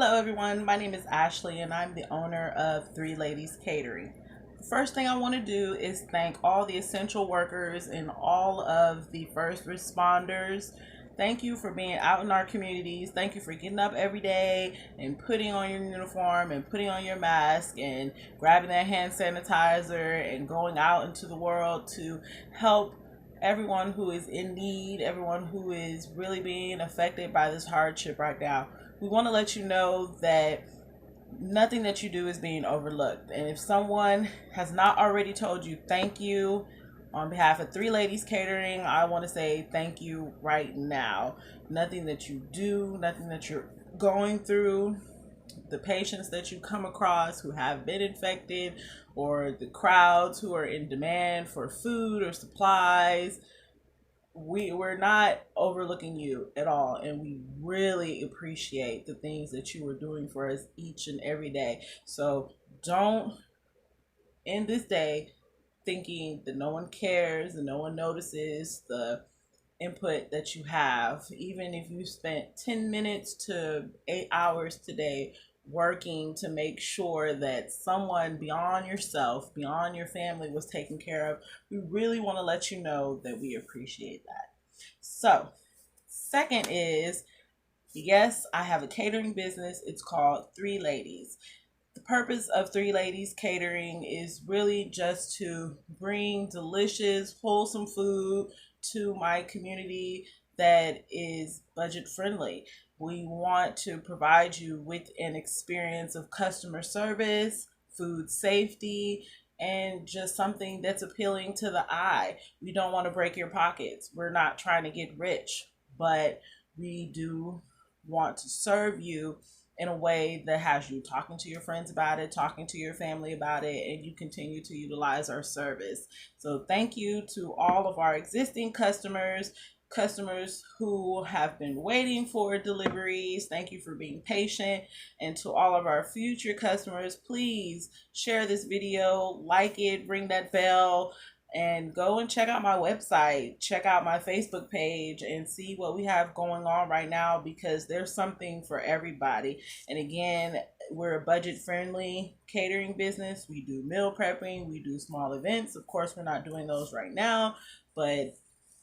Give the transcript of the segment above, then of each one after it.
Hello, everyone. My name is Ashley, and I'm the owner of Three Ladies Catering. The first thing I want to do is thank all the essential workers and all of the first responders. Thank you for being out in our communities. Thank you for getting up every day and putting on your uniform and putting on your mask and grabbing that hand sanitizer and going out into the world to help everyone who is in need, everyone who is really being affected by this hardship right now. We want to let you know that nothing that you do is being overlooked. And if someone has not already told you thank you on behalf of Three Ladies Catering, I want to say thank you right now. Nothing that you do, nothing that you're going through, the patients that you come across who have been infected, or the crowds who are in demand for food or supplies, we're not overlooking you at all, and we really appreciate the things that you are doing for us each and every day. So don't end this day thinking that no one cares and no one notices the input that you have. Even if you spent 10 minutes to 8 hours today working to make sure that someone beyond yourself, beyond your family, was taken care of, we really want to let you know that we appreciate that. So, second is, yes, I have a catering business. It's called Three Ladies. The purpose of Three Ladies Catering is really just to bring delicious, wholesome food to my community that is budget friendly. We want to provide you with an experience of customer service, food safety, and just something that's appealing to the eye. We don't want to break your pockets. We're not trying to get rich, but we do want to serve you in a way that has you talking to your friends about it, talking to your family about it, and you continue to utilize our service. So thank you to all of our existing customers who have been waiting for deliveries. Thank you for being patient. And to all of our future customers, please share this video, like it, ring that bell, and go and check out my website, check out my Facebook page, and see what we have going on right now, because there's something for everybody. And again, we're a budget friendly catering business. We do meal prepping, we do small events. Of course, we're not doing those right now, but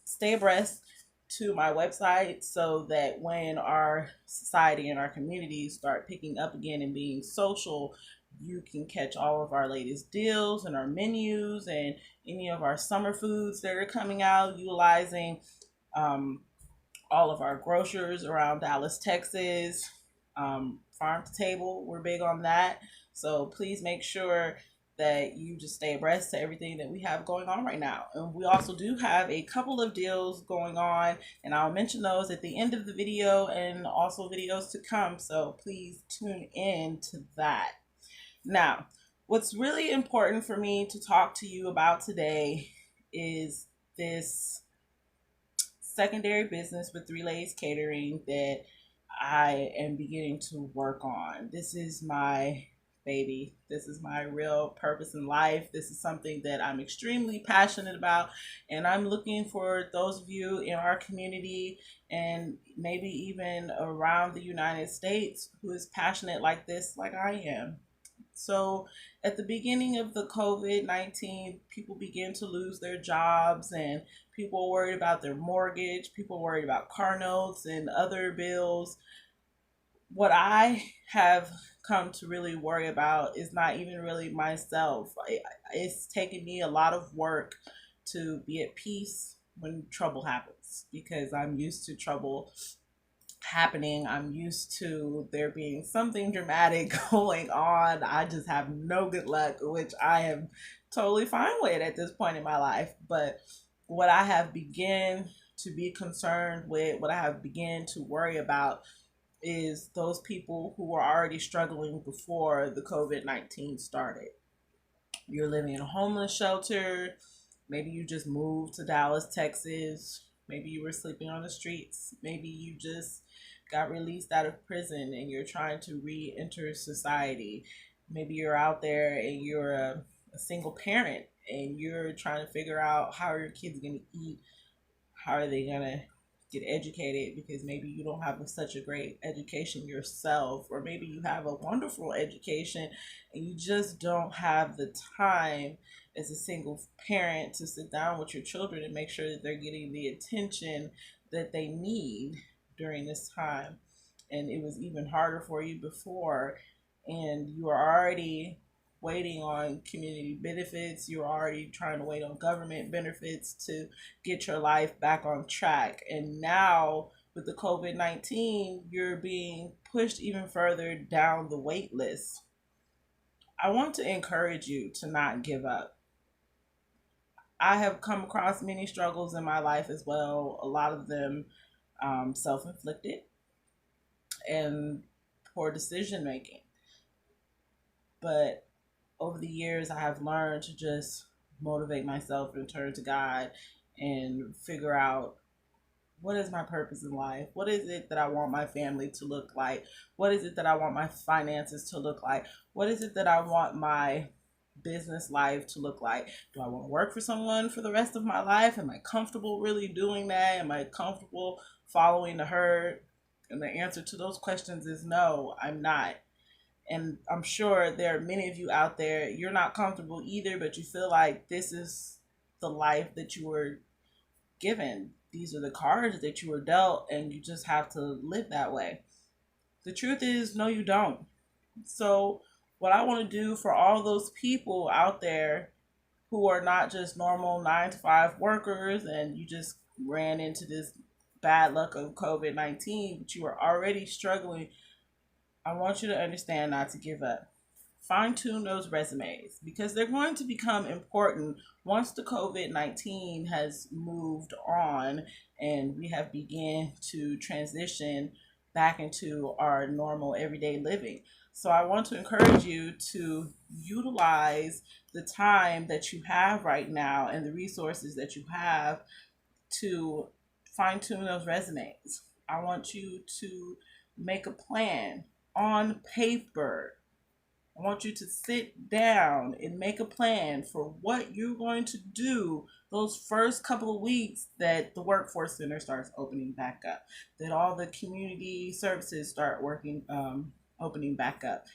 stay abreast to my website so that when our society and our communities start picking up again and being social, you can catch all of our latest deals and our menus and any of our summer foods that are coming out, utilizing um, all of our grocers around Dallas, Texas, farm to table. We're big on that. So please make sure that you just stay abreast to everything that we have going on right now. And we also do have a couple of deals going on, and I'll mention those at the end of the video and also videos to come. So please tune in to that. Now, what's really important for me to talk to you about today is this secondary business with Three Ladies Catering that I am beginning to work on. This is my baby. This is my real purpose in life. This is something that I'm extremely passionate about, and I'm looking for those of you in our community and maybe even around the United States who is passionate like this, like I am. So, at the beginning of the COVID-19, people began to lose their jobs, and people worried about their mortgage, people worried about car notes and other bills. What I have come to really worry about is not even really myself. It's taken me a lot of work to be at peace when trouble happens, because I'm used to trouble happening. I'm used to there being something dramatic going on. I just have no good luck, which I am totally fine with at this point in my life. But what I have begun to be concerned with, what I have begun to worry about, is those people who were already struggling before the COVID-19 started. You're living in a homeless shelter. Maybe you just moved to Dallas, Texas. Maybe you were sleeping on the streets. Maybe you just got released out of prison and you're trying to re enter society. Maybe you're out there and you're a single parent and you're trying to figure out how are your kids going to eat, how are they going to get educated, because maybe you don't have such a great education yourself, or maybe you have a wonderful education and you just don't have the time as a single parent to sit down with your children and make sure that they're getting the attention that they need during this time. And it was even harder for you before, and you are already waiting on community benefits, you're already trying to wait on government benefits to get your life back on track. And now with the COVID-19, you're being pushed even further down the wait list. I want to encourage you to not give up. I have come across many struggles in my life as well, a lot of them self inflicted and poor decision making. But over the years, I have learned to just motivate myself and turn to God and figure out, what is my purpose in life? What is it that I want my family to look like? What is it that I want my finances to look like? What is it that I want my business life to look like? Do I want to work for someone for the rest of my life? Am I comfortable really doing that? Am I comfortable following the herd? And the answer to those questions is no, I'm not. And I'm sure there are many of you out there, you're not comfortable either, but you feel like this is the life that you were given. These are the cards that you were dealt, and you just have to live that way. The truth is, no, you don't. So, what I want to do for all those people out there who are not just normal 9 to 5 workers and you just ran into this bad luck of COVID-19, but you are already struggling, I want you to understand not to give up. Fine tune those resumes, because they're going to become important once the COVID-19 has moved on and we have begun to transition back into our normal everyday living. So I want to encourage you to utilize the time that you have right now and the resources that you have to fine tune those resumes. I want you to make a plan on paper. I want you to sit down and make a plan for what you're going to do those first couple of weeks that the workforce center starts opening back up, that all the community services start opening back up,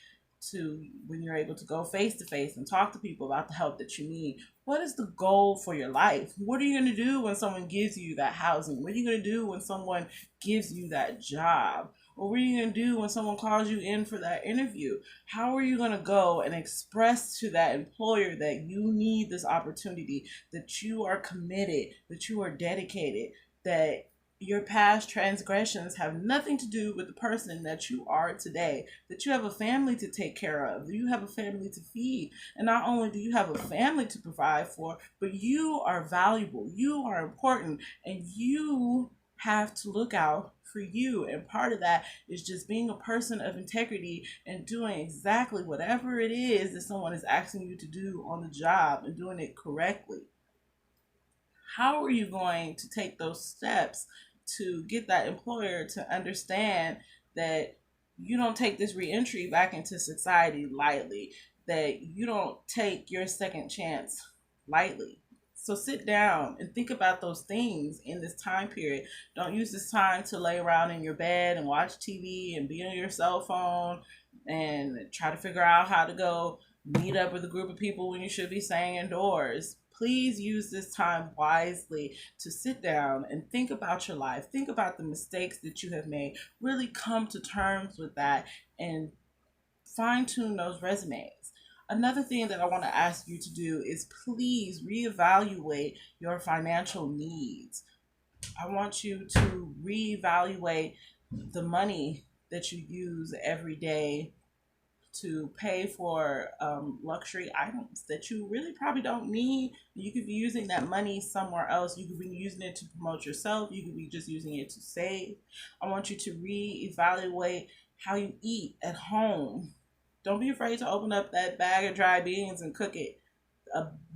to when you're able to go face to face and talk to people about the help that you need. What is the goal for your life? What are you going to do when someone gives you that housing? What are you going to do when someone gives you that job? Or what are you going to do when someone calls you in for that interview? How are you going to go and express to that employer that you need this opportunity, that you are committed, that you are dedicated, that your past transgressions have nothing to do with the person that you are today, that you have a family to take care of, that you have a family to feed. And not only do you have a family to provide for, but you are valuable, you are important, and you have to look out for you. And part of that is just being a person of integrity and doing exactly whatever it is that someone is asking you to do on the job and doing it correctly. How are you going to take those steps to get that employer to understand that you don't take this reentry back into society lightly, that you don't take your second chance lightly? So sit down and think about those things in this time period. Don't use this time to lay around in your bed and watch TV and be on your cell phone and try to figure out how to go meet up with a group of people when you should be staying indoors. Please use this time wisely to sit down and think about your life. Think about the mistakes that you have made. Really come to terms with that and fine tune those resumes. Another thing that I want to ask you to do is please reevaluate your financial needs. I want you to reevaluate the money that you use every day to pay for luxury items that you really probably don't need. You could be using that money somewhere else. You could be using it to promote yourself. You could be just using it to save. I want you to reevaluate how you eat at home. Don't be afraid to open up that bag of dry beans and cook it.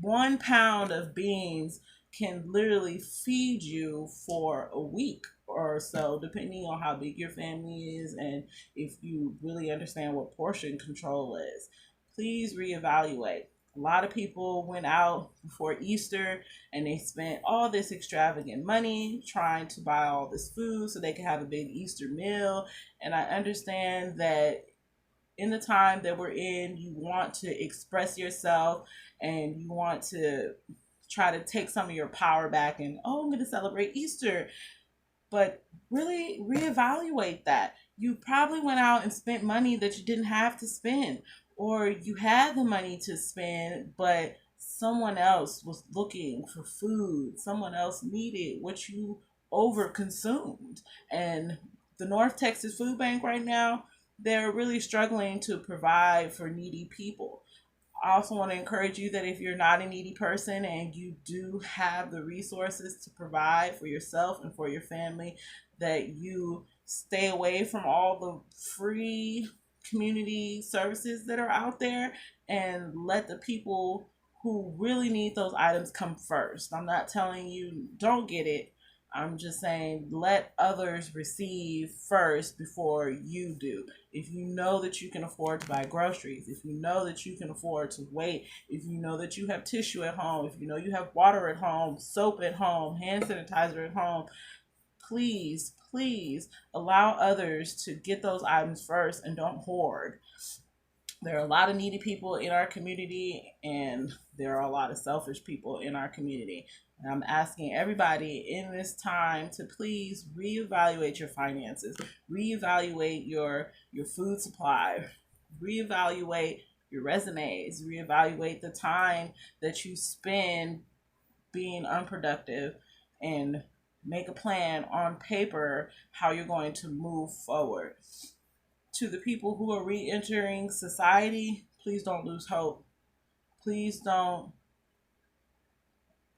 1 pound of beans can literally feed you for a week or so, depending on how big your family is and if you really understand what portion control is. Please reevaluate. A lot of people went out before Easter and they spent all this extravagant money trying to buy all this food so they could have a big Easter meal. And I understand that in the time that we're in, you want to express yourself and you want to try to take some of your power back and, oh, I'm going to celebrate Easter. But really reevaluate that. You probably went out and spent money that you didn't have to spend, or you had the money to spend, but someone else was looking for food, someone else needed what you overconsumed. And the North Texas Food Bank right now, they're really struggling to provide for needy people. I also want to encourage you that if you're not a needy person and you do have the resources to provide for yourself and for your family, that you stay away from all the free community services that are out there and let the people who really need those items come first. I'm not telling you don't get it. I'm just saying let others receive first before you do. If you know that you can afford to buy groceries, if you know that you can afford to wait, if you know that you have tissue at home, if you know you have water at home, soap at home, hand sanitizer at home, please allow others to get those items first and don't hoard. There are a lot of needy people in our community, and there are a lot of selfish people in our community. And I'm asking everybody in this time to please reevaluate your finances, reevaluate your food supply, reevaluate your resumes, reevaluate the time that you spend being unproductive, and make a plan on paper how you're going to move forward. To the people who are re-entering society, please don't lose hope. Please don't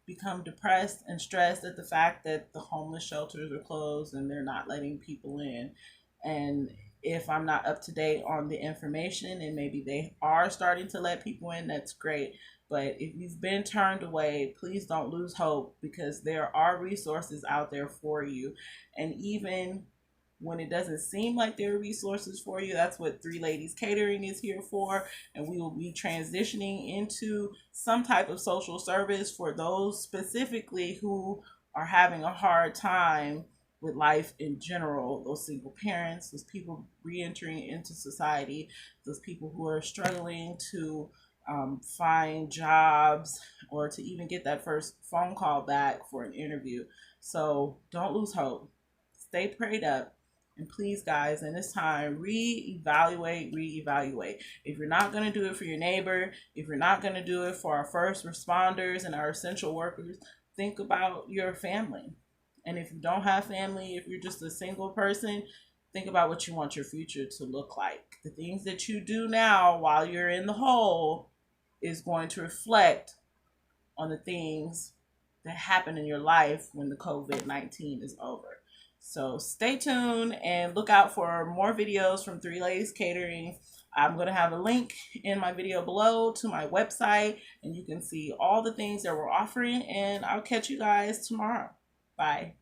become depressed and stressed at the fact that the homeless shelters are closed and they're not letting people in. And if I'm not up to date on the information and maybe they are starting to let people in, that's great. But if you've been turned away, please don't lose hope, because there are resources out there for you. And even when it doesn't seem like there are resources for you, that's what Three Ladies Catering is here for. And we will be transitioning into some type of social service for those specifically who are having a hard time with life in general. Those single parents, those people re-entering into society, those people who are struggling to find jobs or to even get that first phone call back for an interview. So don't lose hope. Stay prayed up. And please, guys, in this time, reevaluate. If you're not going to do it for your neighbor, if you're not going to do it for our first responders and our essential workers, think about your family. And if you don't have family, if you're just a single person, think about what you want your future to look like. The things that you do now while you're in the hole is going to reflect on the things that happen in your life when the COVID-19 is over. So stay tuned and look out for more videos from Three Ladies Catering. I'm going to have a link in my video below to my website, and you can see all the things that we're offering, and I'll catch you guys tomorrow. Bye.